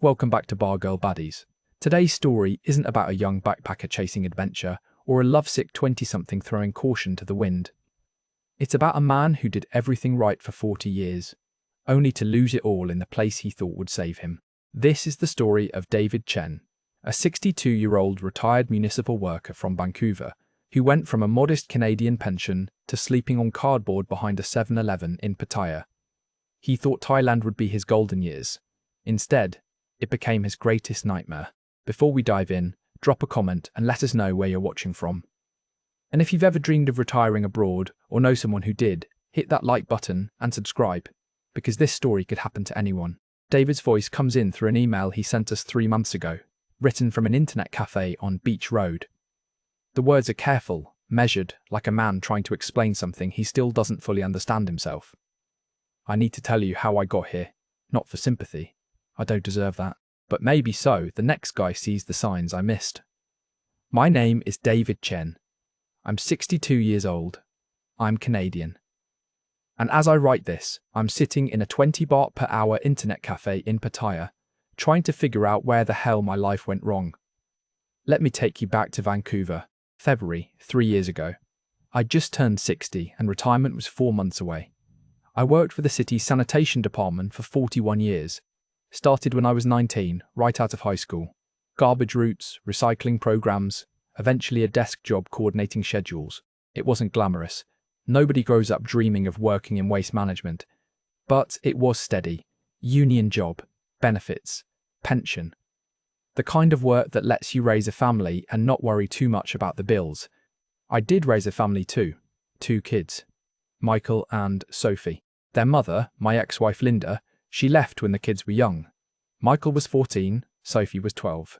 Welcome back to Bargirl Baddies. Today's story isn't about a young backpacker chasing adventure or a lovesick 20-something throwing caution to the wind. It's about a man who did everything right for 40 years, only to lose it all in the place he thought would save him. This is the story of David Chen, a 62-year-old retired municipal worker from Vancouver who went from a modest Canadian pension to sleeping on cardboard behind a 7-Eleven in Pattaya. He thought Thailand would be his golden years. Instead, it became his greatest nightmare. Before we dive in, drop a comment and let us know where you're watching from. And if you've ever dreamed of retiring abroad or know someone who did, hit that like button and subscribe, because this story could happen to anyone. David's voice comes in through an email he sent us 3 months ago, written from an internet cafe on Beach Road. The words are careful, measured, like a man trying to explain something he still doesn't fully understand himself. I need to tell you how I got here, not for sympathy. I don't deserve that. But maybe so, the next guy sees the signs I missed. My name is David Chen. I'm 62 years old. I'm Canadian. And as I write this, I'm sitting in a 20 baht per hour internet cafe in Pattaya, trying to figure out where the hell my life went wrong. Let me take you back to Vancouver, February, 3 years ago. I'd just turned 60 and retirement was 4 months away. I worked for the city's sanitation department for 41 years. Started when I was 19, right out of high school. Garbage routes, recycling programs, eventually a desk job coordinating schedules. It wasn't glamorous. Nobody grows up dreaming of working in waste management. But it was steady. Union job, benefits, pension. The kind of work that lets you raise a family and not worry too much about the bills. I did raise a family too. 2 kids. Michael and Sophie. Their mother, my ex-wife Linda, she left when the kids were young. Michael was 14, Sophie was 12.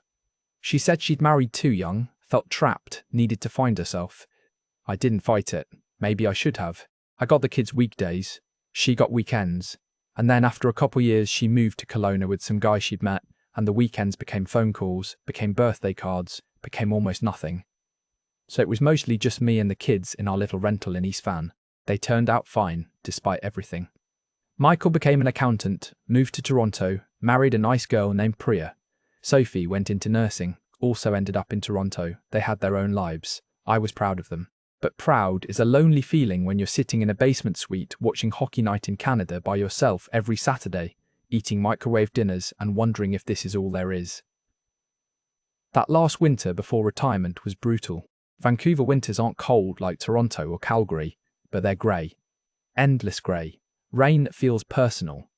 She said she'd married too young, felt trapped, needed to find herself. I didn't fight it. Maybe I should have. I got the kids weekdays, she got weekends, and then after a couple years she moved to Kelowna with some guy she'd met, and the weekends became phone calls, became birthday cards, became almost nothing. So it was mostly just me and the kids in our little rental in East Van. They turned out fine, despite everything. Michael became an accountant, moved to Toronto, married a nice girl named Priya. Sophie went into nursing, also ended up in Toronto. They had their own lives. I was proud of them. But proud is a lonely feeling when you're sitting in a basement suite watching hockey night in Canada by yourself every Saturday, eating microwave dinners and wondering if this is all there is. That last winter before retirement was brutal. Vancouver winters aren't cold like Toronto or Calgary, but they're grey. Endless grey. Rain that feels personal,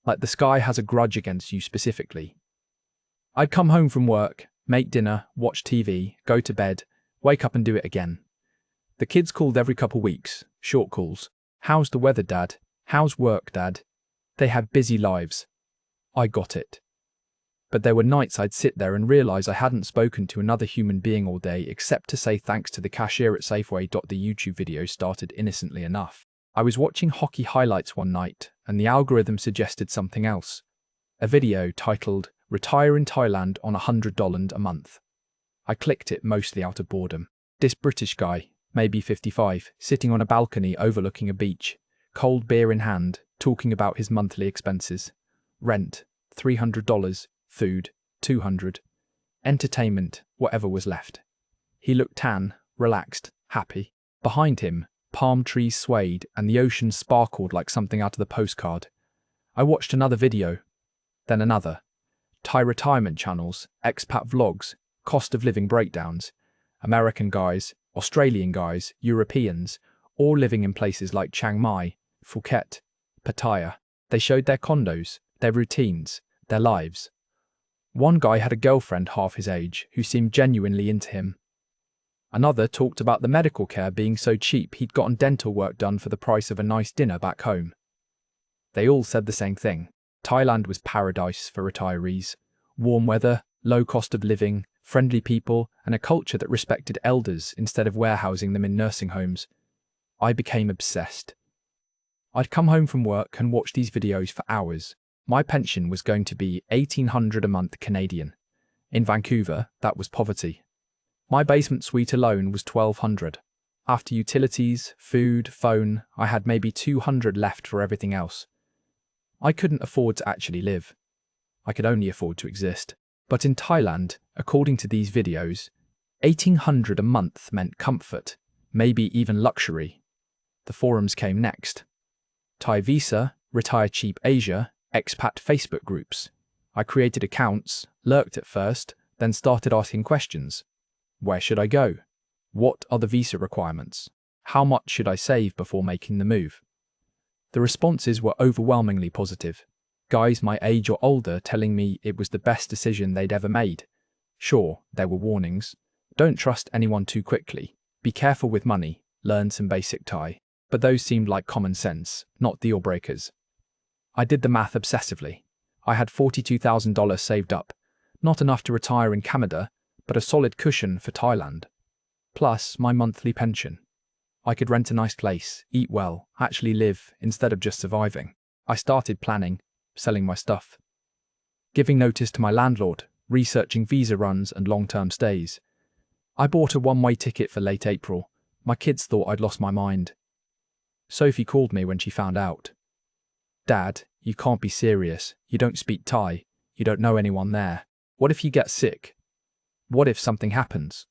like the sky has a grudge against you specifically. I'd come home from work, make dinner, watch TV, go to bed, wake up and do it again. The kids called every couple weeks, short calls. How's the weather, Dad? How's work, Dad? They had busy lives. I got it. But there were nights I'd sit there and realise I hadn't spoken to another human being all day except to say thanks to the cashier at Safeway. The YouTube video started innocently enough. I was watching hockey highlights one night, and the algorithm suggested something else. A video titled, "Retire in Thailand on $100 a month." I clicked it mostly out of boredom. This British guy, maybe 55, sitting on a balcony overlooking a beach, cold beer in hand, talking about his monthly expenses. Rent, $300, food, $200, entertainment, whatever was left. He looked tan, relaxed, happy. Behind him, palm trees swayed and the ocean sparkled like something out of the postcard. I watched another video, then another. Thai retirement channels, expat vlogs, cost of living breakdowns. American guys, Australian guys, Europeans, all living in places like Chiang Mai, Phuket, Pattaya. They showed their condos, their routines, their lives. One guy had a girlfriend half his age who seemed genuinely into him. Another talked about the medical care being so cheap he'd gotten dental work done for the price of a nice dinner back home. They all said the same thing. Thailand was paradise for retirees. Warm weather, low cost of living, friendly people, and a culture that respected elders instead of warehousing them in nursing homes. I became obsessed. I'd come home from work and watch these videos for hours. My pension was going to be $1,800 a month Canadian. In Vancouver, that was poverty. My basement suite alone was $1,200. After utilities, food, phone, I had maybe $200 left for everything else. I couldn't afford to actually live. I could only afford to exist. But in Thailand, according to these videos, 1,800 a month meant comfort, maybe even luxury. The forums came next. Thai Visa, Retire Cheap Asia, expat Facebook groups. I created accounts, lurked at first, then started asking questions. Where should I go? What are the visa requirements? How much should I save before making the move? The responses were overwhelmingly positive. Guys my age or older telling me it was the best decision they'd ever made. Sure, there were warnings. Don't trust anyone too quickly. Be careful with money. Learn some basic Thai. But those seemed like common sense, not deal breakers. I did the math obsessively. I had $42,000 saved up. Not enough to retire in Canada, but a solid cushion for Thailand. Plus my monthly pension. I could rent a nice place, eat well, actually live instead of just surviving. I started planning, selling my stuff, giving notice to my landlord, researching visa runs and long-term stays. I bought a one-way ticket for late April. My kids thought I'd lost my mind. Sophie called me when she found out. Dad, you can't be serious. You don't speak Thai. You don't know anyone there. What if you get sick? What if something happens?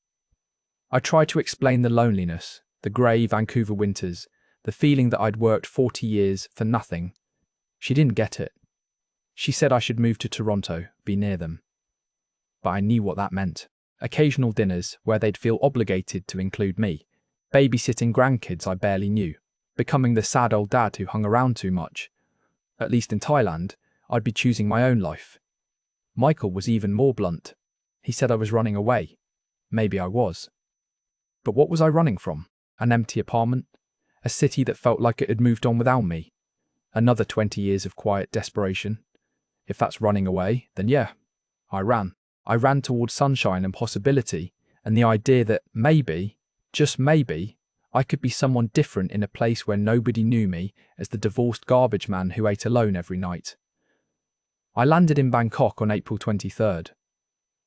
I tried to explain the loneliness, the grey Vancouver winters, the feeling that I'd worked 40 years for nothing. She didn't get it. She said I should move to Toronto, be near them. But I knew what that meant. Occasional dinners where they'd feel obligated to include me, babysitting grandkids I barely knew, becoming the sad old dad who hung around too much. At least in Thailand, I'd be choosing my own life. Michael was even more blunt. He said I was running away. Maybe I was. But what was I running from? An empty apartment? A city that felt like it had moved on without me? Another 20 years of quiet desperation? If that's running away, then yeah, I ran. I ran towards sunshine and possibility, and the idea that maybe, just maybe, I could be someone different in a place where nobody knew me as the divorced garbage man who ate alone every night. I landed in Bangkok on April 23rd.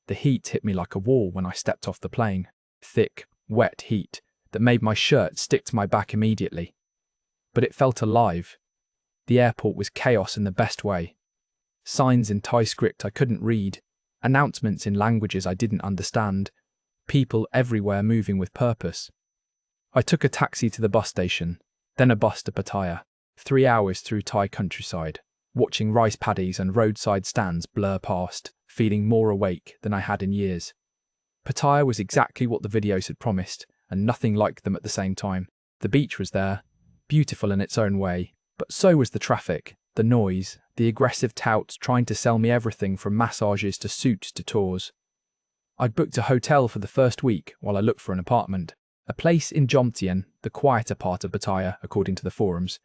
The heat hit me like a wall when I stepped off the plane. Thick, wet heat that made my shirt stick to my back immediately. But it felt alive. The airport was chaos in the best way. Signs in Thai script I couldn't read, announcements in languages I didn't understand, people everywhere moving with purpose. I took a taxi to the bus station, then a bus to Pattaya, 3 hours through Thai countryside, watching rice paddies and roadside stands blur past, feeling more awake than I had in years. Pattaya was exactly what the videos had promised, and nothing like them at the same time. The beach was there, beautiful in its own way, but so was the traffic, the noise, the aggressive touts trying to sell me everything from massages to suits to tours. I'd booked a hotel for the first week while I looked for an apartment, a place in Jomtien, the quieter part of Pattaya, according to the forums.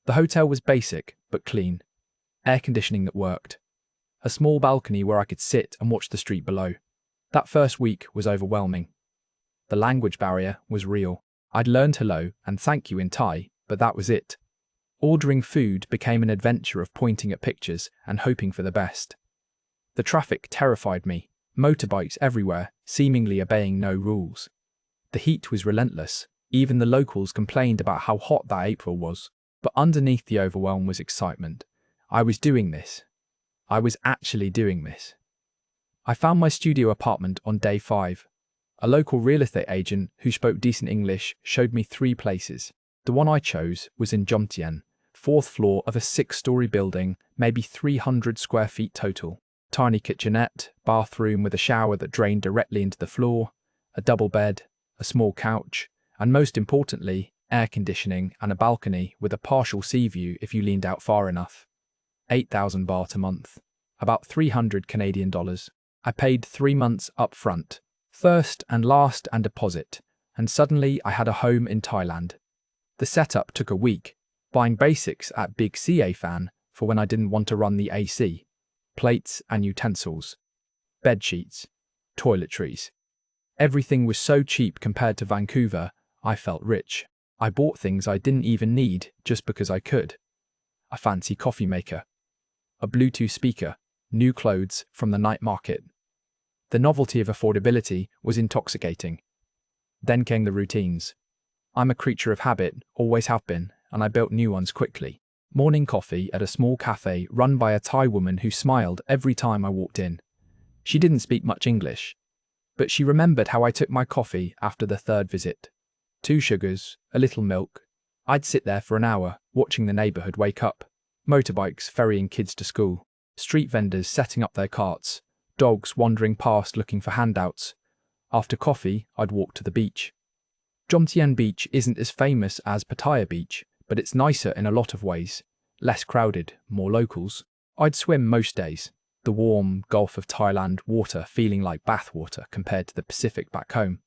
The hotel was basic, but clean. Air conditioning that worked. A small balcony where I could sit and watch the street below. That first week was overwhelming. The language barrier was real. I'd learned hello and thank you in Thai, but that was it. Ordering food became an adventure of pointing at pictures and hoping for the best. The traffic terrified me, motorbikes everywhere, seemingly obeying no rules. The heat was relentless. Even the locals complained about how hot that April was. But underneath the overwhelm was excitement. I was doing this. I was actually doing this. I found my studio apartment on day 5. A local real estate agent who spoke decent English showed me 3 places. The one I chose was in Jomtien, 4th floor of a 6-story building, maybe 300 square feet total. Tiny kitchenette, bathroom with a shower that drained directly into the floor, a double bed, a small couch, and most importantly, air conditioning and a balcony with a partial sea view if you leaned out far enough. 8,000 baht a month, about 300 Canadian dollars. I paid 3 months up front, first and last and deposit, and suddenly I had a home in Thailand. The setup took a week, buying basics at Big CA Fan for when I didn't want to run the AC, plates and utensils, bed sheets, toiletries. Everything was so cheap compared to Vancouver, I felt rich. I bought things I didn't even need just because I could. A fancy coffee maker, a Bluetooth speaker, new clothes from the night market. The novelty of affordability was intoxicating. Then came the routines. I'm a creature of habit, always have been, and I built new ones quickly. Morning coffee at a small cafe run by a Thai woman who smiled every time I walked in. She didn't speak much English, but she remembered how I took my coffee after the third visit. 2 sugars, a little milk. I'd sit there for an hour, watching the neighbourhood wake up. Motorbikes ferrying kids to school, street vendors setting up their carts, dogs wandering past looking for handouts. After coffee, I'd walk to the beach. Jomtien Beach isn't as famous as Pattaya Beach, but it's nicer in a lot of ways. Less crowded, more locals. I'd swim most days. The warm Gulf of Thailand water feeling like bathwater compared to the Pacific back home.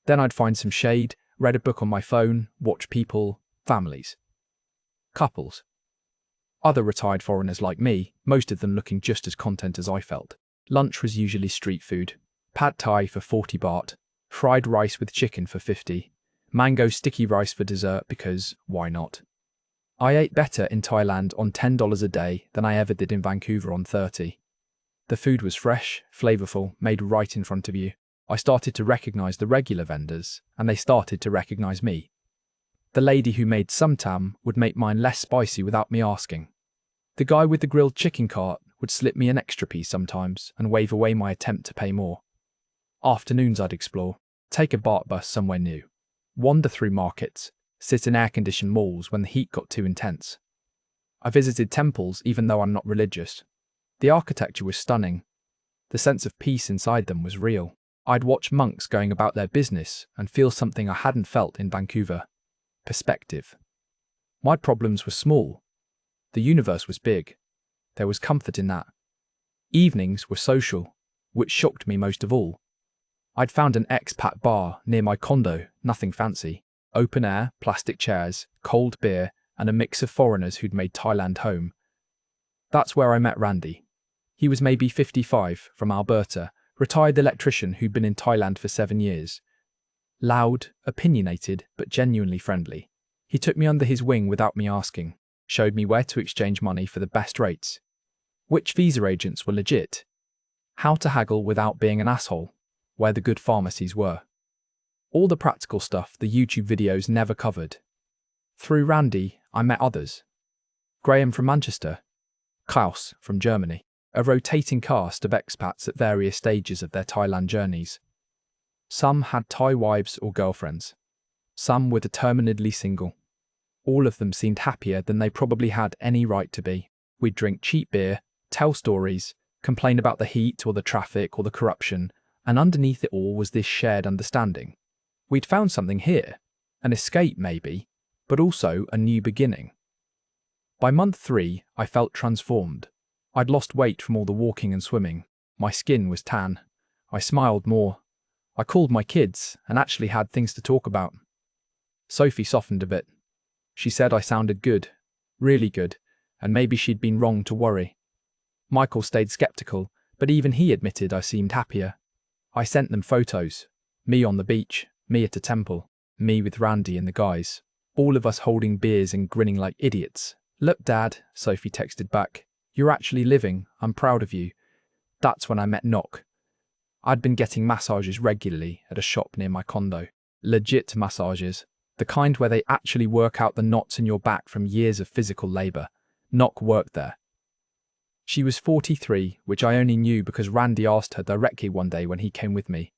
Then I'd find some shade, read a book on my phone, watch people, families. Couples. Other retired foreigners like me, most of them looking just as content as I felt. Lunch was usually street food. Pad Thai for 40 baht, fried rice with chicken for 50, mango sticky rice for dessert because, why not? I ate better in Thailand on $10 a day than I ever did in Vancouver on 30. The food was fresh, flavourful, made right in front of you. I started to recognise the regular vendors, and they started to recognise me. The lady who made samtam would make mine less spicy without me asking. The guy with the grilled chicken cart would slip me an extra piece sometimes and wave away my attempt to pay more. Afternoons I'd explore, take a BART bus somewhere new, wander through markets, sit in air-conditioned malls when the heat got too intense. I visited temples even though I'm not religious. The architecture was stunning. The sense of peace inside them was real. I'd watch monks going about their business and feel something I hadn't felt in Vancouver. Perspective. My problems were small. The universe was big. There was comfort in that. Evenings were social, which shocked me most of all. I'd found an expat bar near my condo, nothing fancy. Open air, plastic chairs, cold beer, and a mix of foreigners who'd made Thailand home. That's where I met Randy. He was maybe 55, from Alberta, retired electrician who'd been in Thailand for 7 years. Loud, opinionated, but genuinely friendly. He took me under his wing without me asking, showed me where to exchange money for the best rates, which visa agents were legit, how to haggle without being an asshole, where the good pharmacies were. All the practical stuff the YouTube videos never covered. Through Randy, I met others. Graham from Manchester, Klaus from Germany, a rotating cast of expats at various stages of their Thailand journeys. Some had Thai wives or girlfriends. Some were determinedly single. All of them seemed happier than they probably had any right to be. We'd drink cheap beer, tell stories, complain about the heat or the traffic or the corruption, and underneath it all was this shared understanding. We'd found something here, an escape maybe, but also a new beginning. By month 3, I felt transformed. I'd lost weight from all the walking and swimming. My skin was tan. I smiled more. I called my kids and actually had things to talk about. Sophie softened a bit. She said I sounded good, really good, and maybe she'd been wrong to worry. Michael stayed skeptical, but even he admitted I seemed happier. I sent them photos. Me on the beach, me at a temple, me with Randy and the guys. All of us holding beers and grinning like idiots. Look, Dad, Sophie texted back. You're actually living. I'm proud of you. That's when I met Nock. I'd been getting massages regularly at a shop near my condo. Legit massages. The kind where they actually work out the knots in your back from years of physical labour. Nock worked there. She was 43, which I only knew because Randy asked her directly one day when he came with me.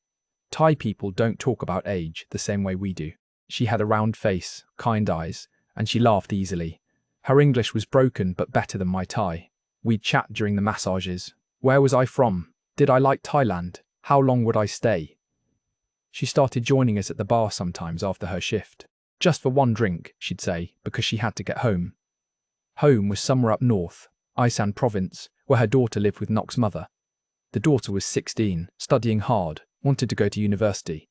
Thai people don't talk about age the same way we do. She had a round face, kind eyes, and she laughed easily. Her English was broken but better than my Thai. We'd chat during the massages. Where was I from? Did I like Thailand? How long would I stay? She started joining us at the bar sometimes after her shift. Just for one drink, she'd say, because she had to get home. Home was somewhere up north, Isan province, where her daughter lived with Nock's mother. The daughter was 16, studying hard, wanted to go to university.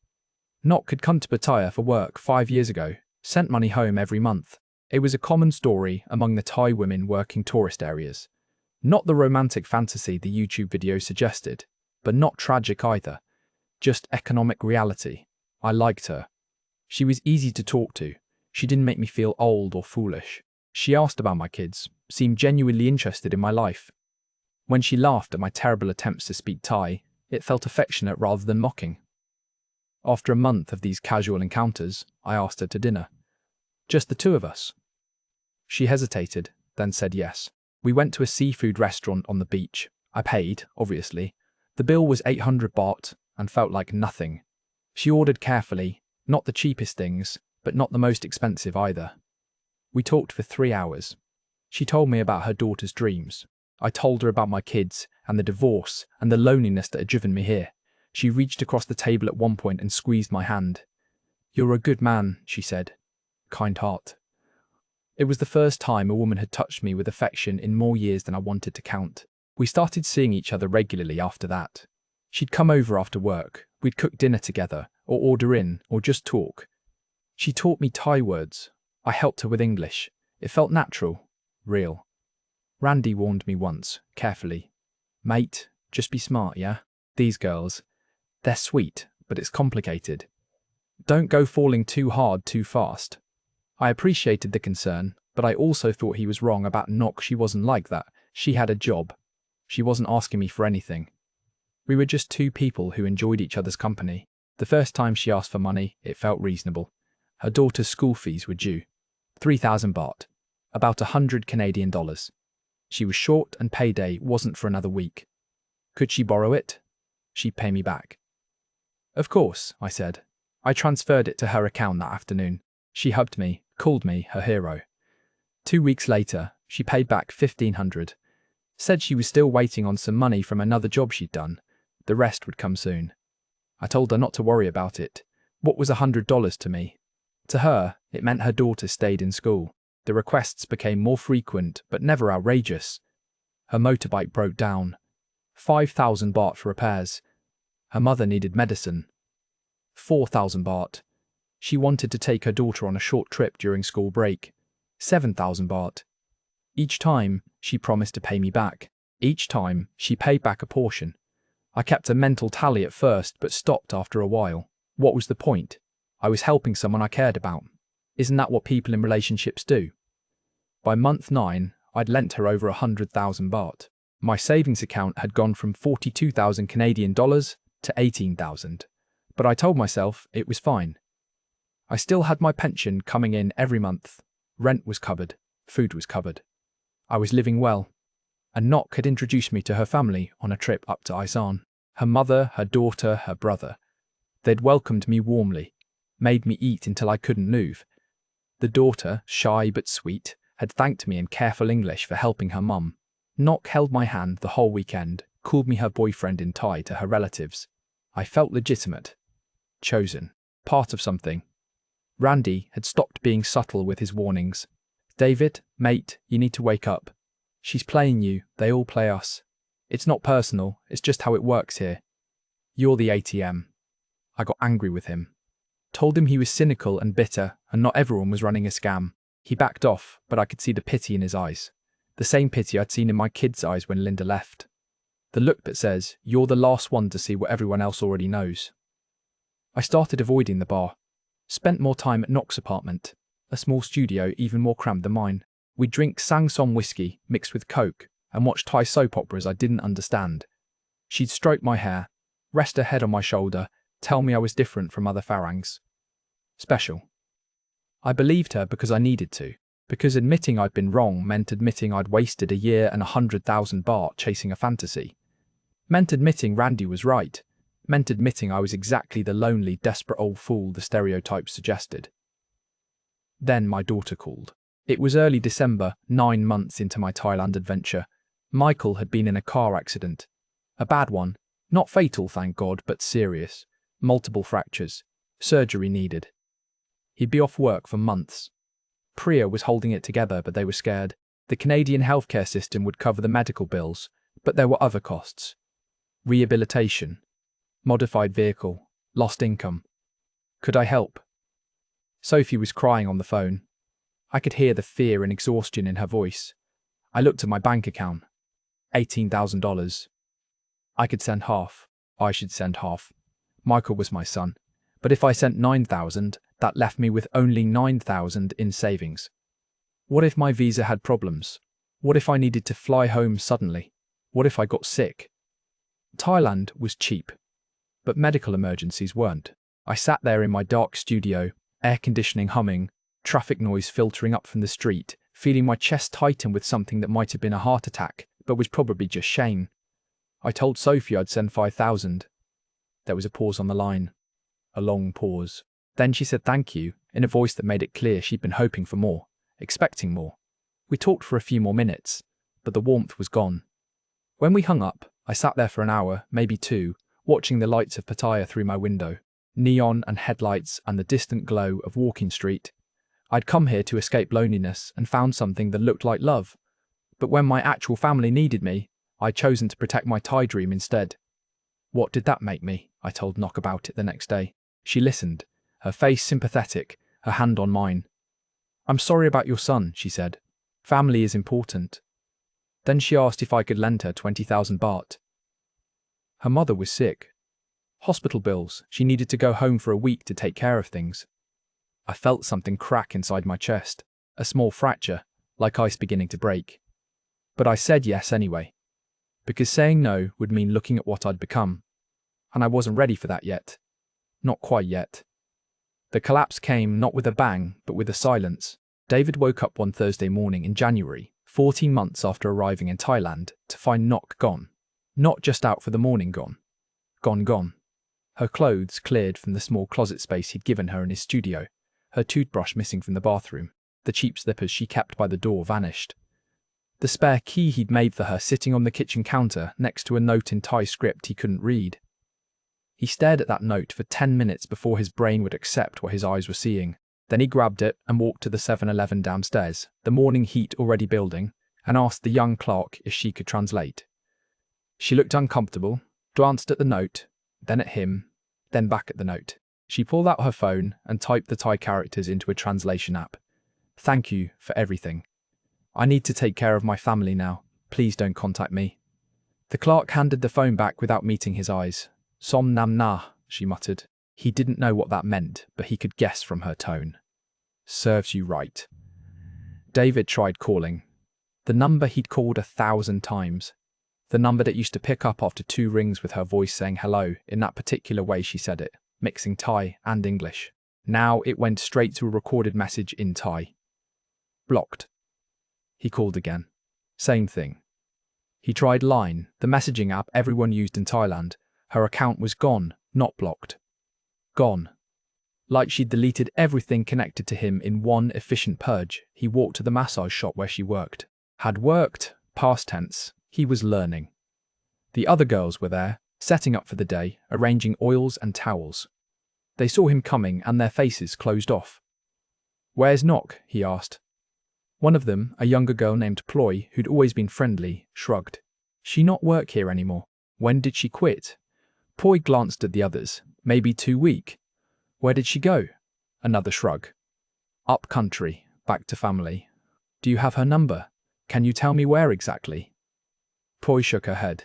Nock had come to Pattaya for work 5 years ago, sent money home every month. It was a common story among the Thai women working tourist areas. Not the romantic fantasy the YouTube video suggested, but not tragic either. Just economic reality. I liked her. She was easy to talk to. She didn't make me feel old or foolish. She asked about my kids, seemed genuinely interested in my life. When she laughed at my terrible attempts to speak Thai, it felt affectionate rather than mocking. After a month of these casual encounters, I asked her to dinner. Just the two of us. She hesitated, then said yes. We went to a seafood restaurant on the beach. I paid, obviously. The bill was 800 baht and felt like nothing. She ordered carefully, not the cheapest things, but not the most expensive either. We talked for 3 hours. She told me about her daughter's dreams. I told her about my kids and the divorce and the loneliness that had driven me here. She reached across the table at one point and squeezed my hand. "You're a good man," she said. Kind heart. It was the first time a woman had touched me with affection in more years than I wanted to count. We started seeing each other regularly after that. She'd come over after work, we'd cook dinner together, or order in, or just talk. She taught me Thai words. I helped her with English. It felt natural, real. Randy warned me once, carefully. "Mate, just be smart, yeah? These girls, they're sweet, but it's complicated. Don't go falling too hard too fast." I appreciated the concern, but I also thought he was wrong about Nok. She wasn't like that. She had a job. She wasn't asking me for anything. We were just two people who enjoyed each other's company. The first time she asked for money, it felt reasonable. Her daughter's school fees were due. 3,000 baht. About 100 Canadian dollars. She was short and payday wasn't for another week. Could she borrow it? She'd pay me back. Of course, I said. I transferred it to her account that afternoon. She hugged me, called me her hero. 2 weeks later, she paid back 1,500. Said she was still waiting on some money from another job she'd done. The rest would come soon. I told her not to worry about it. What was $100 to me? To her, it meant her daughter stayed in school. The requests became more frequent, but never outrageous. Her motorbike broke down. 5,000 baht for repairs. Her mother needed medicine. 4,000 baht. She wanted to take her daughter on a short trip during school break. 7,000 baht. Each time, she promised to pay me back. Each time, she paid back a portion. I kept a mental tally at first, but stopped after a while. What was the point? I was helping someone I cared about. Isn't that what people in relationships do? By month 9, I'd lent her over 100,000 baht. My savings account had gone from 42,000 Canadian dollars to 18,000. But I told myself it was fine. I still had my pension coming in every month. Rent was covered. Food was covered. I was living well. And Nok had introduced me to her family on a trip up to Isan. Her mother, her daughter, her brother. They'd welcomed me warmly, made me eat until I couldn't move. The daughter, shy but sweet, had thanked me in careful English for helping her mum. Nok held my hand the whole weekend, called me her boyfriend in Thai to her relatives. I felt legitimate. Chosen. Part of something. Randy had stopped being subtle with his warnings. "David, mate, you need to wake up. She's playing you, they all play us. It's not personal, it's just how it works here. You're the ATM." I got angry with him. Told him he was cynical and bitter, and not everyone was running a scam. He backed off, but I could see the pity in his eyes. The same pity I'd seen in my kids' eyes when Linda left. The look that says, "You're the last one to see what everyone else already knows." I started avoiding the bar. Spent more time at Nok's apartment, a small studio even more cramped than mine. We'd drink Sang-som whiskey mixed with Coke and watch Thai soap operas I didn't understand. She'd stroke my hair, rest her head on my shoulder, tell me I was different from other Farangs. Special. I believed her because I needed to, because admitting I'd been wrong meant admitting I'd wasted a year and 100,000 baht chasing a fantasy. Meant admitting Randy was right. Meant admitting I was exactly the lonely, desperate old fool the stereotypes suggested. Then my daughter called. It was early December, 9 months into my Thailand adventure. Michael had been in a car accident. A bad one. Not fatal, thank God, but serious. Multiple fractures. Surgery needed. He'd be off work for months. Priya was holding it together, but they were scared. The Canadian healthcare system would cover the medical bills, but there were other costs. Rehabilitation. Modified vehicle. Lost income. Could I help? Sophie was crying on the phone. I could hear the fear and exhaustion in her voice. I looked at my bank account. $18,000. I could send half. I should send half. Michael was my son. But if I sent 9,000, that left me with only 9,000 in savings. What if my visa had problems? What if I needed to fly home suddenly? What if I got sick? Thailand was cheap, but medical emergencies weren't. I sat there in my dark studio, air conditioning humming, traffic noise filtering up from the street, feeling my chest tighten with something that might have been a heart attack, but was probably just shame. I told Sophie I'd send 5,000. There was a pause on the line. A long pause. Then she said thank you, in a voice that made it clear she'd been hoping for more, expecting more. We talked for a few more minutes, but the warmth was gone. When we hung up, I sat there for an hour, maybe two, watching the lights of Pattaya through my window, neon and headlights and the distant glow of Walking Street. I'd come here to escape loneliness and found something that looked like love. But when my actual family needed me, I'd chosen to protect my Thai dream instead. What did that make me? I told Knock about it the next day. She listened, her face sympathetic, her hand on mine. I'm sorry about your son, she said. Family is important. Then she asked if I could lend her 20,000 baht. Her mother was sick. Hospital bills, she needed to go home for a week to take care of things. I felt something crack inside my chest, a small fracture, like ice beginning to break. But I said yes anyway, because saying no would mean looking at what I'd become. And I wasn't ready for that yet. Not quite yet. The collapse came not with a bang, but with a silence. David woke up one Thursday morning in January, 14 months after arriving in Thailand, to find Nok gone. Not just out for the morning gone. Gone. Her clothes cleared from the small closet space he'd given her in his studio, her toothbrush missing from the bathroom, the cheap slippers she kept by the door vanished. The spare key he'd made for her sitting on the kitchen counter next to a note in Thai script he couldn't read. He stared at that note for 10 minutes before his brain would accept what his eyes were seeing. Then he grabbed it and walked to the 7-Eleven downstairs, the morning heat already building, and asked the young clerk if she could translate. She looked uncomfortable, glanced at the note, then at him, then back at the note. She pulled out her phone and typed the Thai characters into a translation app. Thank you for everything. I need to take care of my family now. Please don't contact me. The clerk handed the phone back without meeting his eyes. Som nam na, she muttered. He didn't know what that meant, but he could guess from her tone. Serves you right. David tried calling. The number he'd called 1,000 times. The number that used to pick up after 2 rings with her voice saying hello in that particular way she said it, mixing Thai and English. Now it went straight to a recorded message in Thai. Blocked. He called again. Same thing. He tried Line, the messaging app everyone used in Thailand. Her account was gone, not blocked. Gone. Like she'd deleted everything connected to him in one efficient purge. He walked to the massage shop where she worked. Had worked, past tense. He was learning. The other girls were there, setting up for the day, arranging oils and towels. They saw him coming and their faces closed off. Where's Nok? He asked. One of them, a younger girl named Ploy, who'd always been friendly, shrugged. She not work here anymore. When did she quit? Ploy glanced at the others. Maybe 2 weeks. Where did she go? Another shrug. Up country, back to family. Do you have her number? Can you tell me where exactly? Ploy shook her head.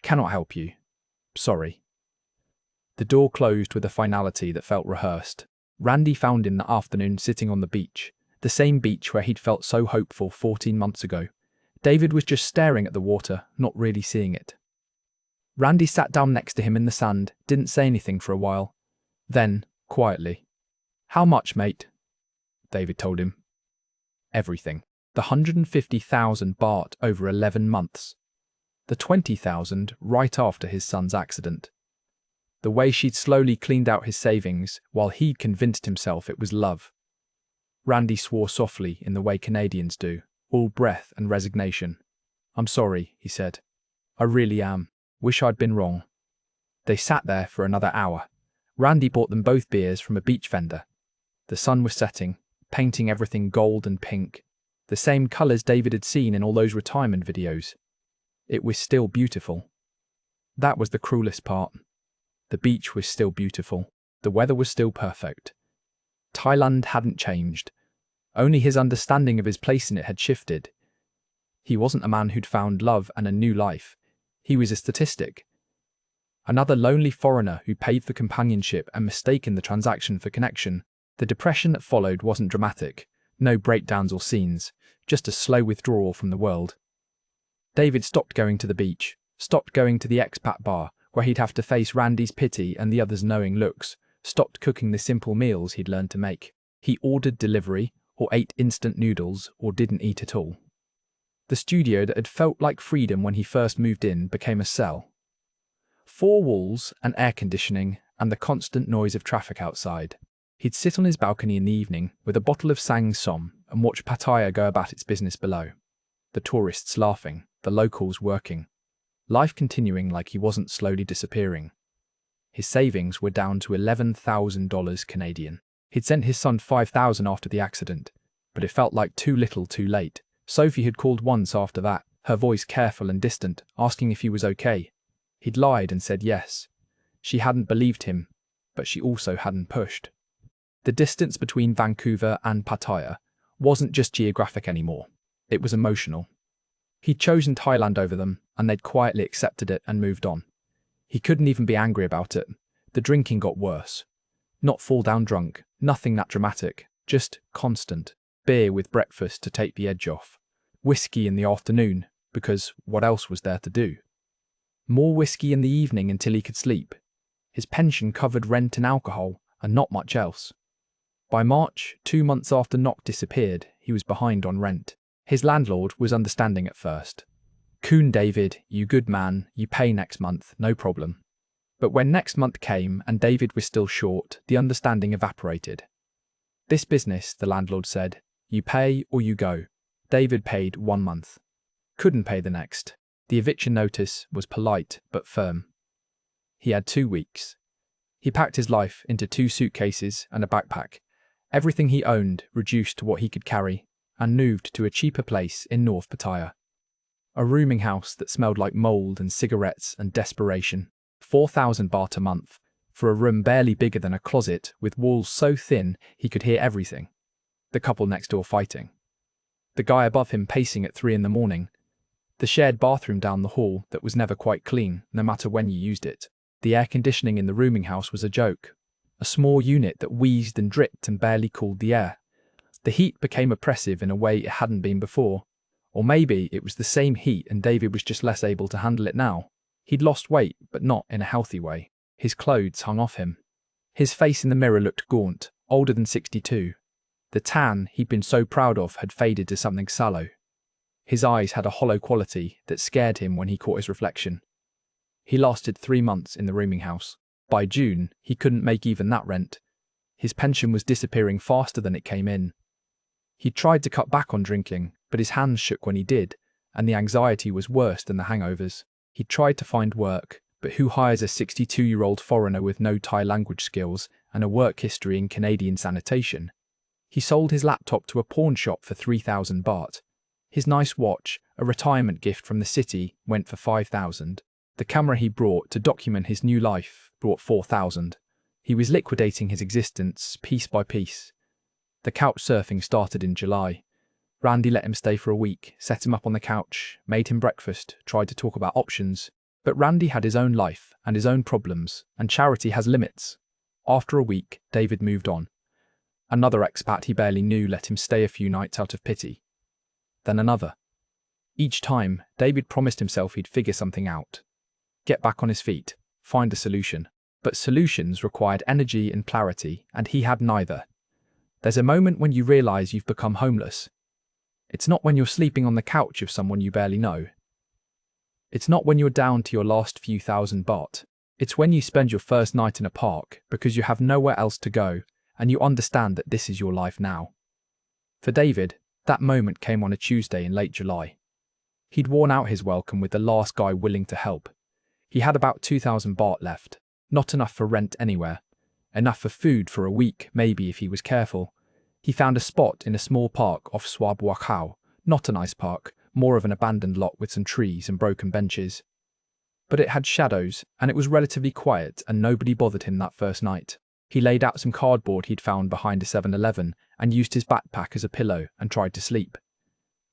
Cannot help you. Sorry. The door closed with a finality that felt rehearsed. Randy found him that afternoon sitting on the beach, the same beach where he'd felt so hopeful 14 months ago. David was just staring at the water, not really seeing it. Randy sat down next to him in the sand, didn't say anything for a while. Then, quietly, How much, mate? David told him. Everything. The 150,000 baht over 11 months. The 20,000 right after his son's accident. The way she'd slowly cleaned out his savings while he'd convinced himself it was love. Randy swore softly in the way Canadians do, all breath and resignation. I'm sorry, he said. I really am. Wish I'd been wrong. They sat there for another hour. Randy bought them both beers from a beach vendor. The sun was setting, painting everything gold and pink, the same colours David had seen in all those retirement videos. It was still beautiful. That was the cruelest part. The beach was still beautiful. The weather was still perfect. Thailand hadn't changed. Only his understanding of his place in it had shifted. He wasn't a man who'd found love and a new life. He was a statistic. Another lonely foreigner who paid for companionship and mistaken the transaction for connection. The depression that followed wasn't dramatic. No breakdowns or scenes. Just a slow withdrawal from the world. David stopped going to the beach. Stopped going to the expat bar, where he'd have to face Randy's pity and the others' knowing looks. Stopped cooking the simple meals he'd learned to make. He ordered delivery, or ate instant noodles, or didn't eat at all. The studio that had felt like freedom when he first moved in became a cell. 4 walls and air conditioning and the constant noise of traffic outside. He'd sit on his balcony in the evening with a bottle of Sang Som and watch Pattaya go about its business below. The tourists laughing, the locals working. Life continuing like he wasn't slowly disappearing. His savings were down to $11,000 Canadian. He'd sent his son $5,000 after the accident, but it felt like too little too late. Sophie had called once after that, her voice careful and distant, asking if he was okay. He'd lied and said yes. She hadn't believed him, but she also hadn't pushed. The distance between Vancouver and Pattaya wasn't just geographic anymore. It was emotional. He'd chosen Thailand over them, and they'd quietly accepted it and moved on. He couldn't even be angry about it. The drinking got worse. Not fall down drunk, nothing that dramatic, just constant. Beer with breakfast to take the edge off. Whiskey in the afternoon, because what else was there to do? More whiskey in the evening until he could sleep. His pension covered rent and alcohol, and not much else. By March, 2 months after Nock disappeared, he was behind on rent. His landlord was understanding at first. "Coon David, you good man, you pay next month, no problem." But when next month came and David was still short, the understanding evaporated. "This business," the landlord said, "you pay or you go." David paid 1 month. Couldn't pay the next. The eviction notice was polite but firm. He had 2 weeks. He packed his life into 2 suitcases and a backpack. Everything he owned reduced to what he could carry, and moved to a cheaper place in North Pattaya. A rooming house that smelled like mold and cigarettes and desperation. 4,000 baht a month, for a room barely bigger than a closet with walls so thin he could hear everything. The couple next door fighting. The guy above him pacing at 3 in the morning. The shared bathroom down the hall that was never quite clean, no matter when you used it. The air conditioning in the rooming house was a joke. A small unit that wheezed and dripped and barely cooled the air. The heat became oppressive in a way it hadn't been before. Or maybe it was the same heat and David was just less able to handle it now. He'd lost weight, but not in a healthy way. His clothes hung off him. His face in the mirror looked gaunt, older than 62. The tan he'd been so proud of had faded to something sallow. His eyes had a hollow quality that scared him when he caught his reflection. He lasted 3 months in the rooming house. By June, he couldn't make even that rent. His pension was disappearing faster than it came in. He tried to cut back on drinking, but his hands shook when he did, and the anxiety was worse than the hangovers. He tried to find work, but who hires a 62-year-old foreigner with no Thai language skills and a work history in Canadian sanitation? He sold his laptop to a pawn shop for 3,000 baht. His nice watch, a retirement gift from the city, went for 5,000. The camera he brought to document his new life brought 4,000. He was liquidating his existence piece by piece. The couch surfing started in July. Randy let him stay for a week, set him up on the couch, made him breakfast, tried to talk about options. But Randy had his own life and his own problems, and charity has limits. After a week, David moved on. Another expat he barely knew let him stay a few nights out of pity. Then another. Each time, David promised himself he'd figure something out. Get back on his feet, find a solution. But solutions required energy and clarity, and he had neither. There's a moment when you realize you've become homeless. It's not when you're sleeping on the couch of someone you barely know. It's not when you're down to your last few thousand baht. It's when you spend your first night in a park because you have nowhere else to go, and you understand that this is your life now. For David, that moment came on a Tuesday in late July. He'd worn out his welcome with the last guy willing to help. He had about 2,000 baht left, not enough for rent anywhere, enough for food for a week, maybe if he was careful. He found a spot in a small park off Swab Wakao, not a nice park, more of an abandoned lot with some trees and broken benches. But it had shadows, and it was relatively quiet, and nobody bothered him that first night. He laid out some cardboard he'd found behind a 7-Eleven and used his backpack as a pillow and tried to sleep.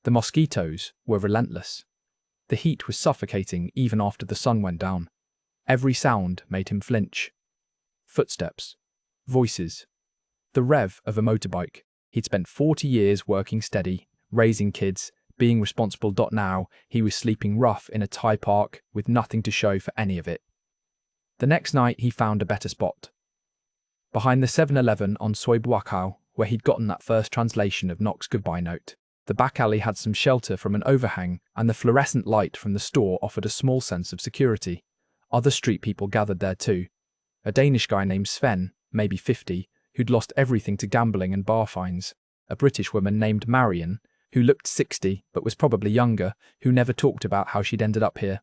The mosquitoes were relentless. The heat was suffocating even after the sun went down. Every sound made him flinch. Footsteps. Voices. The rev of a motorbike. He'd spent 40 years working steady, raising kids, being responsible. Now he was sleeping rough in a Thai park with nothing to show for any of it. The next night he found a better spot. Behind the 7-Eleven on Soi Buakau, where he'd gotten that first translation of Knock's goodbye note. The back alley had some shelter from an overhang, and the fluorescent light from the store offered a small sense of security. Other street people gathered there too. A Danish guy named Sven, maybe 50, who'd lost everything to gambling and bar fines. A British woman named Marion, who looked 60 but was probably younger, who never talked about how she'd ended up here.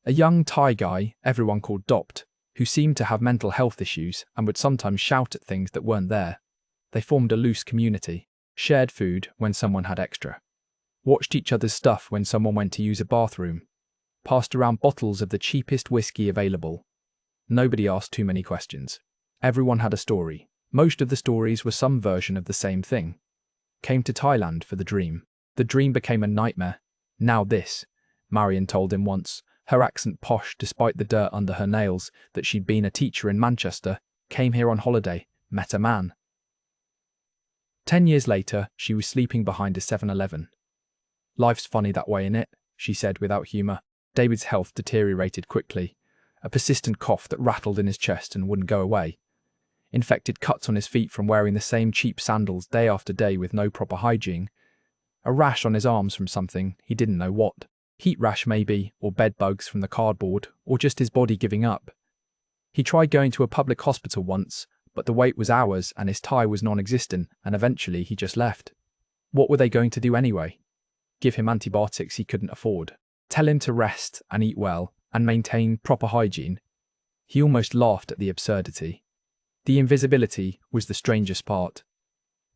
A young Thai guy, everyone called Dopt, who seemed to have mental health issues and would sometimes shout at things that weren't there. They formed a loose community, shared food when someone had extra, watched each other's stuff when someone went to use a bathroom, passed around bottles of the cheapest whiskey available. Nobody asked too many questions. Everyone had a story. Most of the stories were some version of the same thing. Came to Thailand for the dream. The dream became a nightmare. Now this, Marion told him once, her accent posh despite the dirt under her nails, that she'd been a teacher in Manchester, came here on holiday, met a man. 10 years later, she was sleeping behind a 7-Eleven. Life's funny that way, innit? She said without humour. David's health deteriorated quickly. A persistent cough that rattled in his chest and wouldn't go away. Infected cuts on his feet from wearing the same cheap sandals day after day with no proper hygiene. A rash on his arms from something, he didn't know what. Heat rash maybe, or bed bugs from the cardboard, or just his body giving up. He tried going to a public hospital once, but the wait was hours and his tie was non-existent, and eventually he just left. What were they going to do anyway? Give him antibiotics he couldn't afford. Tell him to rest and eat well and maintain proper hygiene. He almost laughed at the absurdity. The invisibility was the strangest part.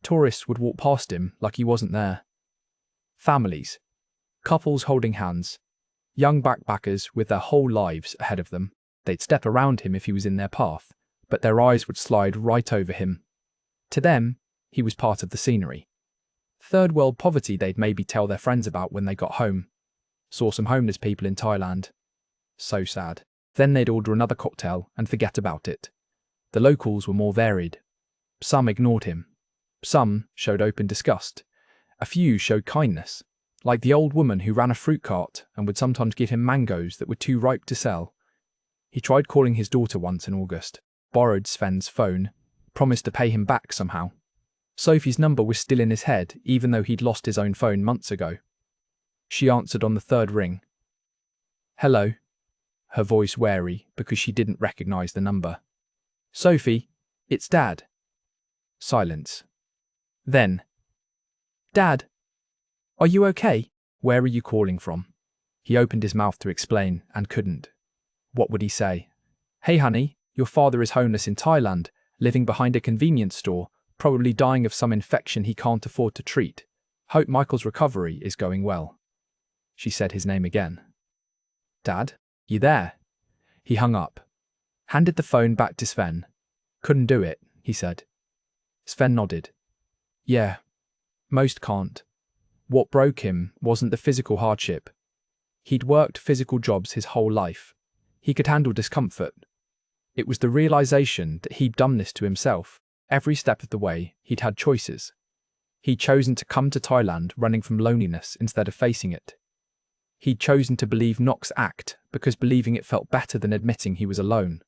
Tourists would walk past him like he wasn't there. Families. Couples holding hands. Young backpackers with their whole lives ahead of them. They'd step around him if he was in their path, but their eyes would slide right over him. To them, he was part of the scenery. Third world poverty they'd maybe tell their friends about when they got home. Saw some homeless people in Thailand. So sad. Then they'd order another cocktail and forget about it. The locals were more varied. Some ignored him. Some showed open disgust. A few showed kindness, like the old woman who ran a fruit cart and would sometimes give him mangoes that were too ripe to sell. He tried calling his daughter once in August, borrowed Sven's phone, promised to pay him back somehow. Sophie's number was still in his head, even though he'd lost his own phone months ago. She answered on the third ring. Hello. Her voice wary because she didn't recognize the number. Sophie, it's Dad. Silence. Then. Dad. Are you okay? Where are you calling from? He opened his mouth to explain and couldn't. What would he say? Hey honey, your father is homeless in Thailand, living behind a convenience store, probably dying of some infection he can't afford to treat. Hope Michael's recovery is going well. She said his name again. Dad, you there? He hung up. Handed the phone back to Sven. Couldn't do it, he said. Sven nodded. Yeah, most can't. What broke him wasn't the physical hardship. He'd worked physical jobs his whole life. He could handle discomfort. It was the realization that he'd done this to himself. Every step of the way, he'd had choices. He'd chosen to come to Thailand running from loneliness instead of facing it. He'd chosen to believe Knock's act because believing it felt better than admitting he was alone.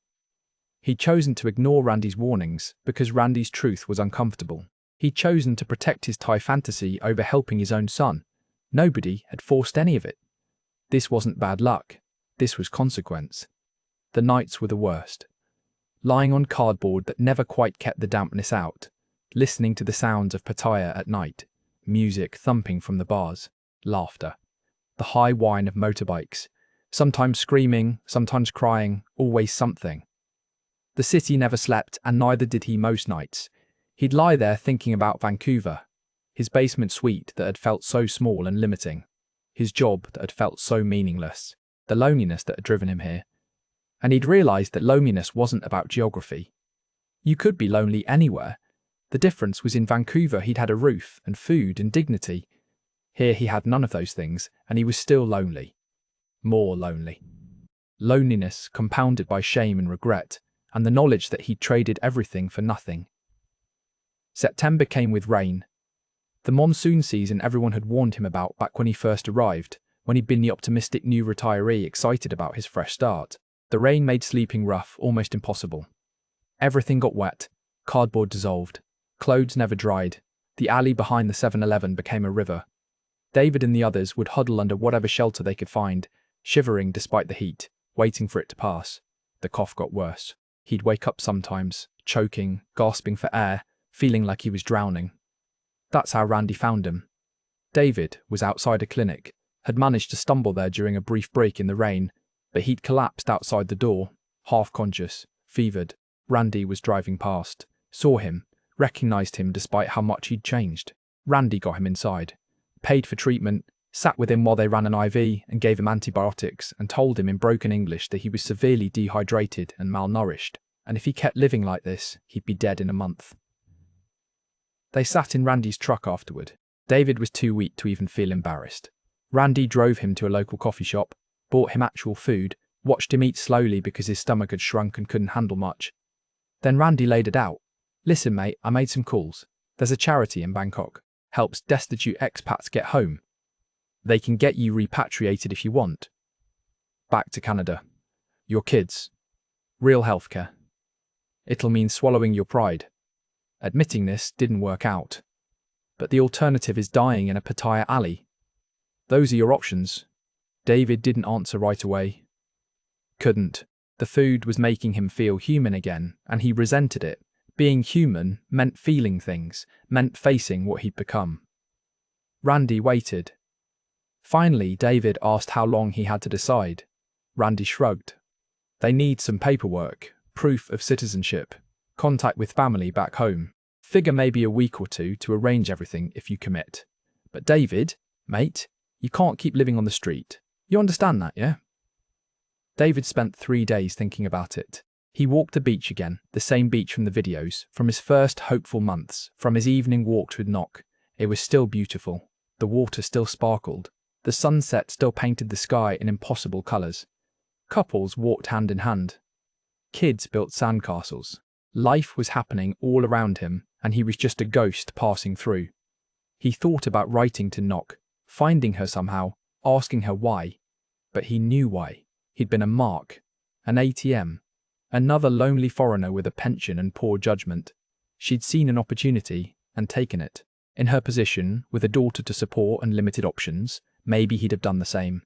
He'd chosen to ignore Randy's warnings because Randy's truth was uncomfortable. He'd chosen to protect his Thai fantasy over helping his own son. Nobody had forced any of it. This wasn't bad luck. This was consequence. The nights were the worst. Lying on cardboard that never quite kept the dampness out, listening to the sounds of Pattaya at night, music thumping from the bars, laughter, the high whine of motorbikes, sometimes screaming, sometimes crying, always something. The city never slept, and neither did he most nights. He'd lie there thinking about Vancouver, his basement suite that had felt so small and limiting, his job that had felt so meaningless, the loneliness that had driven him here. And he'd realised that loneliness wasn't about geography. You could be lonely anywhere. The difference was in Vancouver he'd had a roof and food and dignity. Here he had none of those things, and he was still lonely. More lonely. Loneliness compounded by shame and regret, and the knowledge that he'd traded everything for nothing. September came with rain. The monsoon season everyone had warned him about back when he first arrived, when he'd been the optimistic new retiree excited about his fresh start. The rain made sleeping rough, almost impossible. Everything got wet, cardboard dissolved, Clothes never dried. The alley behind the 7-Eleven became a river. David and the others would huddle under whatever shelter they could find, shivering despite the heat, waiting for it to pass. The cough got worse. He'd wake up sometimes, choking, gasping for air, feeling like he was drowning. That's how Randy found him. David was outside a clinic, had managed to stumble there during a brief break in the rain, but he'd collapsed outside the door, half conscious, fevered. Randy was driving past, saw him, recognized him despite how much he'd changed. Randy got him inside, paid for treatment, sat with him while they ran an IV and gave him antibiotics and told him in broken English that he was severely dehydrated and malnourished, and if he kept living like this, he'd be dead in a month. They sat in Randy's truck afterward. David was too weak to even feel embarrassed. Randy drove him to a local coffee shop, bought him actual food, watched him eat slowly because his stomach had shrunk and couldn't handle much. Then Randy laid it out. "Listen, mate, I made some calls. There's a charity in Bangkok. Helps destitute expats get home. They can get you repatriated if you want. Back to Canada. Your kids. Real healthcare. It'll mean swallowing your pride." Admitting this didn't work out. But the alternative is dying in a Pattaya alley. Those are your options. David didn't answer right away. Couldn't. The food was making him feel human again, and he resented it. Being human meant feeling things, meant facing what he'd become. Randy waited. Finally, David asked how long he had to decide. Randy shrugged. "They need some paperwork, proof of citizenship, contact with family back home. Figure maybe a week or two to arrange everything if you commit. But David, mate, you can't keep living on the street. You understand that, yeah?" David spent 3 days thinking about it. He walked the beach again, the same beach from the videos, from his first hopeful months, from his evening walks with Nock. It was still beautiful. The water still sparkled. The sunset still painted the sky in impossible colours. Couples walked hand in hand. Kids built sandcastles. Life was happening all around him, and he was just a ghost passing through. He thought about writing to Nock, finding her somehow, asking her why. But he knew why. He'd been a mark, an ATM, another lonely foreigner with a pension and poor judgment. She'd seen an opportunity and taken it. In her position, with a daughter to support and limited options, maybe he'd have done the same.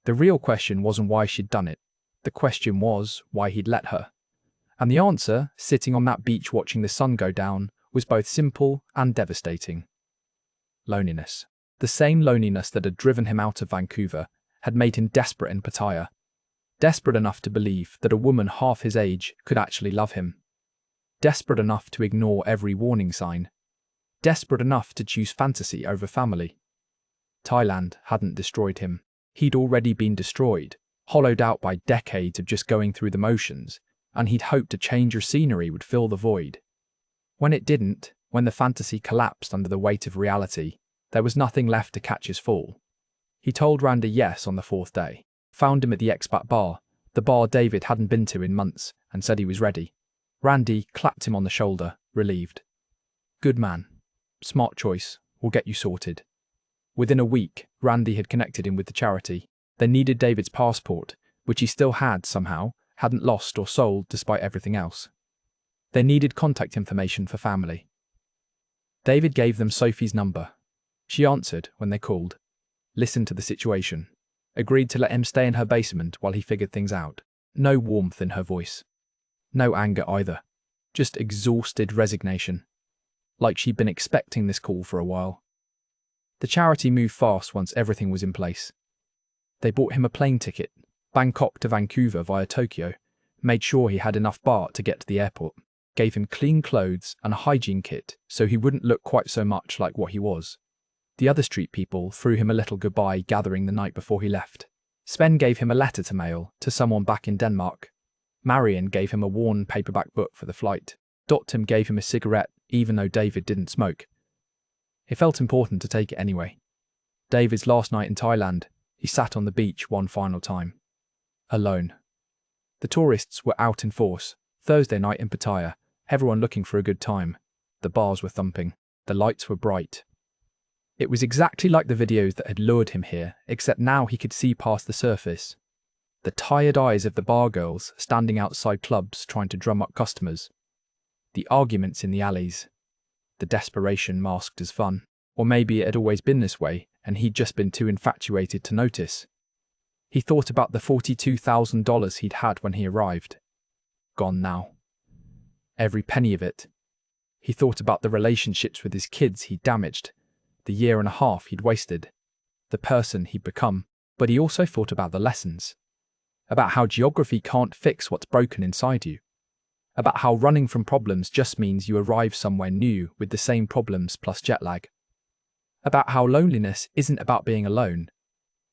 The real question wasn't why she'd done it. The question was why he'd let her. And the answer, sitting on that beach watching the sun go down, was both simple and devastating. Loneliness. The same loneliness that had driven him out of Vancouver had made him desperate in Pattaya. Desperate enough to believe that a woman half his age could actually love him. Desperate enough to ignore every warning sign. Desperate enough to choose fantasy over family. Thailand hadn't destroyed him. He'd already been destroyed, hollowed out by decades of just going through the motions, and he'd hoped a change of scenery would fill the void. When it didn't, when the fantasy collapsed under the weight of reality, there was nothing left to catch his fall. He told Randy yes on the 4th day, found him at the expat bar, the bar David hadn't been to in months, and said he was ready. Randy clapped him on the shoulder, relieved. "Good man. Smart choice. We'll get you sorted." Within a week, Randy had connected him with the charity. They needed David's passport, which he still had somehow, hadn't lost or sold despite everything else. They needed contact information for family. David gave them Sophie's number. She answered when they called, listened to the situation, agreed to let him stay in her basement while he figured things out. No warmth in her voice. No anger either. Just exhausted resignation. Like she'd been expecting this call for a while. The charity moved fast once everything was in place. They bought him a plane ticket, Bangkok to Vancouver via Tokyo, made sure he had enough baht to get to the airport, gave him clean clothes and a hygiene kit so he wouldn't look quite so much like what he was. The other street people threw him a little goodbye gathering the night before he left. Sven gave him a letter to mail to someone back in Denmark. Marion gave him a worn paperback book for the flight. Dottim gave him a cigarette even though David didn't smoke. It felt important to take it anyway. David's last night in Thailand, he sat on the beach one final time. Alone. The tourists were out in force. Thursday night in Pattaya, everyone looking for a good time. The bars were thumping. The lights were bright. It was exactly like the videos that had lured him here, except now he could see past the surface. The tired eyes of the bar girls standing outside clubs trying to drum up customers. The arguments in the alleys. the desperation masked as fun. Or maybe it had always been this way, and he'd just been too infatuated to notice. He thought about the $42,000 he'd had when he arrived. Gone now. Every penny of it. He thought about the relationships with his kids he'd damaged, the year and a half he'd wasted, the person he'd become, but he also thought about the lessons. About how geography can't fix what's broken inside you. About how running from problems just means you arrive somewhere new with the same problems plus jet lag. About how loneliness isn't about being alone.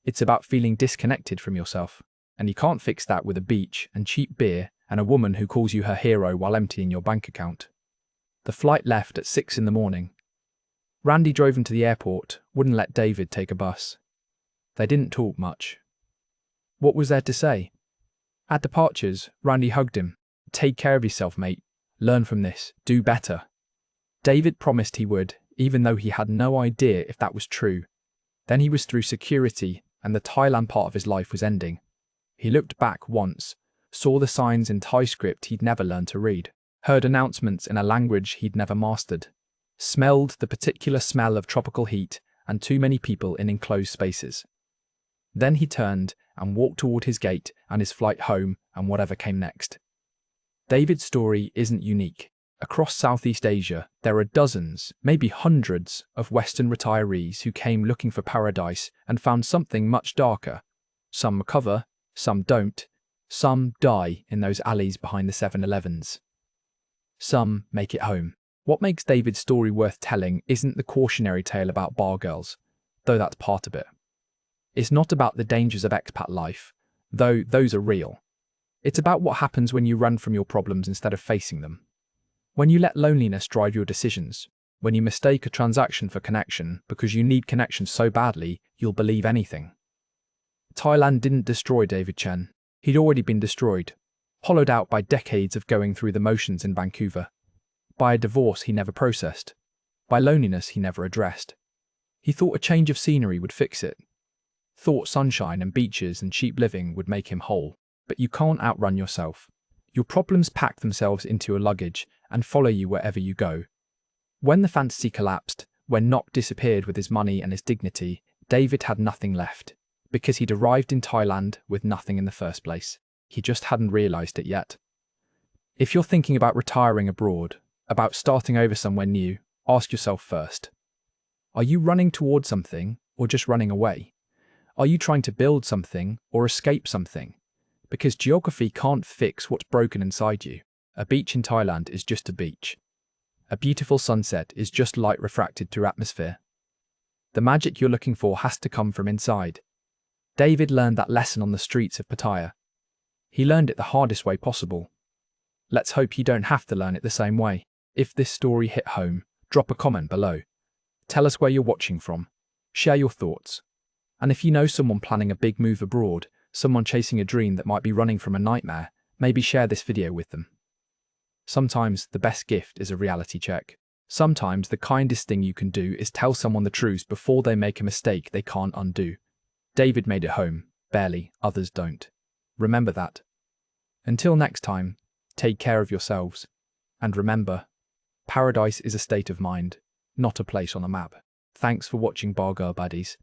It's about feeling disconnected from yourself, and you can't fix that with a beach and cheap beer and a woman who calls you her hero while emptying your bank account. The flight left at 6 in the morning. Randy drove him to the airport, wouldn't let David take a bus. They didn't talk much. What was there to say? At departures, Randy hugged him. Take care of yourself, mate. Learn from this. Do better. David promised he would, even though he had no idea if that was true. Then he was through security, and the Thailand part of his life was ending. He looked back once, saw the signs in Thai script he'd never learned to read, heard announcements in a language he'd never mastered, smelled the particular smell of tropical heat and too many people in enclosed spaces. Then he turned and walked toward his gate and his flight home and whatever came next. David's story isn't unique. Across Southeast Asia, there are dozens, maybe hundreds, of Western retirees who came looking for paradise and found something much darker. Some recover, some don't, some die in those alleys behind the 7-Elevens. Some make it home. What makes David's story worth telling isn't the cautionary tale about bargirls, though that's part of it. It's not about the dangers of expat life, though those are real. It's about what happens when you run from your problems instead of facing them. When you let loneliness drive your decisions, when you mistake a transaction for connection because you need connection so badly you'll believe anything. Thailand didn't destroy David Chen. He'd already been destroyed, hollowed out by decades of going through the motions in Vancouver, by a divorce he never processed, by loneliness he never addressed. He thought a change of scenery would fix it. Thought sunshine and beaches and cheap living would make him whole. But you can't outrun yourself. Your problems pack themselves into your luggage and follow you wherever you go. When the fantasy collapsed, when Nock disappeared with his money and his dignity, David had nothing left, because he'd arrived in Thailand with nothing in the first place. He just hadn't realised it yet. If you're thinking about retiring abroad, about starting over somewhere new, ask yourself first. Are you running towards something or just running away? Are you trying to build something or escape something? Because geography can't fix what's broken inside you. A beach in Thailand is just a beach. A beautiful sunset is just light refracted through atmosphere. The magic you're looking for has to come from inside. David learned that lesson on the streets of Pattaya. He learned it the hardest way possible. Let's hope you don't have to learn it the same way. If this story hit home, drop a comment below. Tell us where you're watching from. Share your thoughts. And if you know someone planning a big move abroad, someone chasing a dream that might be running from a nightmare, maybe share this video with them. Sometimes the best gift is a reality check. Sometimes the kindest thing you can do is tell someone the truth before they make a mistake they can't undo. David made it home, barely, others don't. Remember that. Until next time, take care of yourselves. And remember, paradise is a state of mind, not a place on a map. Thanks for watching Bargirl Baddies.